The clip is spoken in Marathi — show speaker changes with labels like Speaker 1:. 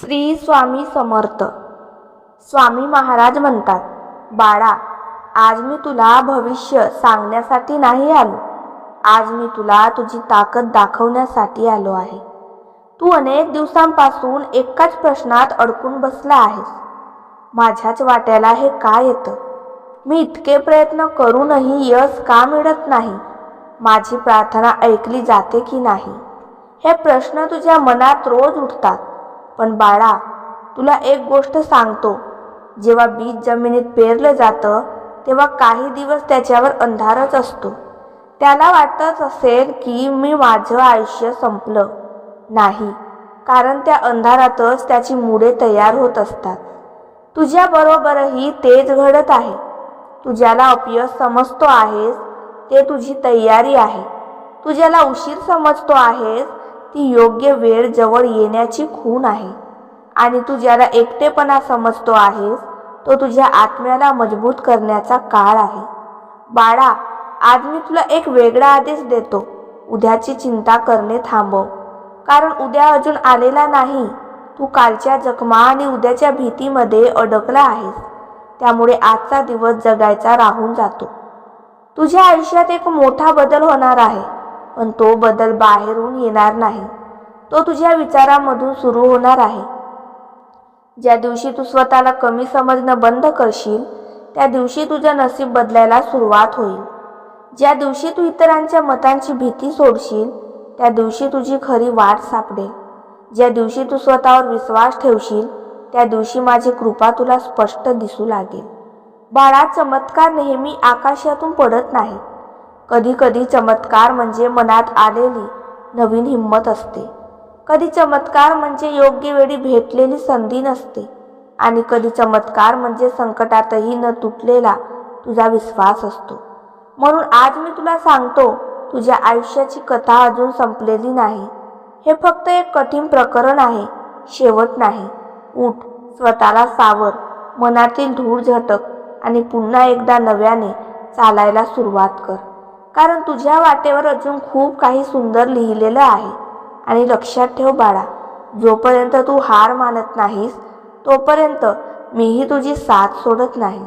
Speaker 1: श्री स्वामी समर्थ. स्वामी महाराज म्हणतात, बाळा, आज मी तुला भविष्य सांगण्यासाठी नाही आलो. आज मी तुला तुझी ताकद दाखवण्यासाठी आलो आहे. तू अनेक दिवसांपासून एकाच प्रश्नात अडकून बसला आहेस. माझ्याच वाट्याला हे का येतं? मी इतके प्रयत्न करूनही यश का मिळत नाही? माझी प्रार्थना ऐकली जाते की नाही? हे प्रश्न तुझ्या मनात रोज उठतात. पण बाळा, तुला एक गोष्ट सांगतो, जेव्हा बीज जमिनीत पेरलं जातं तेव्हा काही दिवस त्याच्यावर अंधारच असतो. त्याला वाटत असेल की मी माझं आयुष्य संपलं. नाही, कारण त्या अंधारातच त्याची मुळे तयार होत असतात. तुझ्याबरोबरही तेच घडत आहे. तू ज्याला अपयश समजतो आहेस ते तुझी तयारी आहे. तू ज्याला उशीर समजतो आहेस ती योग्य वेळ जवळ येण्याची खूण आहे. आणि तू ज्याला एकटेपणा समजतो आहेस तो तुझ्या आत्म्याला मजबूत करण्याचा काळ आहे. बाळा, आज मी तुला एक वेगळा आदेश देतो. उद्याची चिंता करणे थांबव, कारण उद्या अजून आलेला नाही. तू कालच्या जखमा आणि उद्याच्या भीतीमध्ये अडकला आहेस. त्यामुळे आजचा दिवस जगायचा राहून जातो. तुझ्या आयुष्यात एक मोठा बदल होणार आहे, पण तो बदल बाहेरून येणार नाही. तो तुझ्या विचारांमधून सुरू होणार आहे. ज्या दिवशी तू स्वतःला कमी समजणं बंद करशील त्या दिवशी तुझं नशीब बदलायला सुरुवात होईल. ज्या दिवशी तू इतरांच्या मतांची भीती सोडशील त्या दिवशी तुझी खरी वाट सापडेल. ज्या दिवशी तू स्वतःवर विश्वास ठेवशील त्या दिवशी माझी कृपा तुला स्पष्ट दिसू लागेल. बाळा, चमत्कार नेहमी आकाशातून पडत नाही. कधी कधी चमत्कार म्हणजे मनात आलेली नवीन हिंमत असते. कधी चमत्कार म्हणजे योग्य वेळी भेटलेली संधी नसते. आणि कधी चमत्कार म्हणजे संकटातही न तुटलेला तुझा विश्वास असतो. म्हणून आज मी तुला सांगतो, तुझ्या आयुष्याची कथा अजून संपलेली नाही. हे फक्त एक कठीण प्रकरण आहे, शेवट नाही. उठ, स्वतःला सावर, मनातील धूळ झटक आणि पुन्हा एकदा नव्याने चालायला सुरुवात कर. कारण तुझ्या वाटेवर अजून खूप काही सुंदर लिहिलेलं आहे. आणि लक्षात ठेव बाळा, जोपर्यंत तू हार मानत नाहीस तोपर्यंत मीही तुझी साथ सोडत नाही.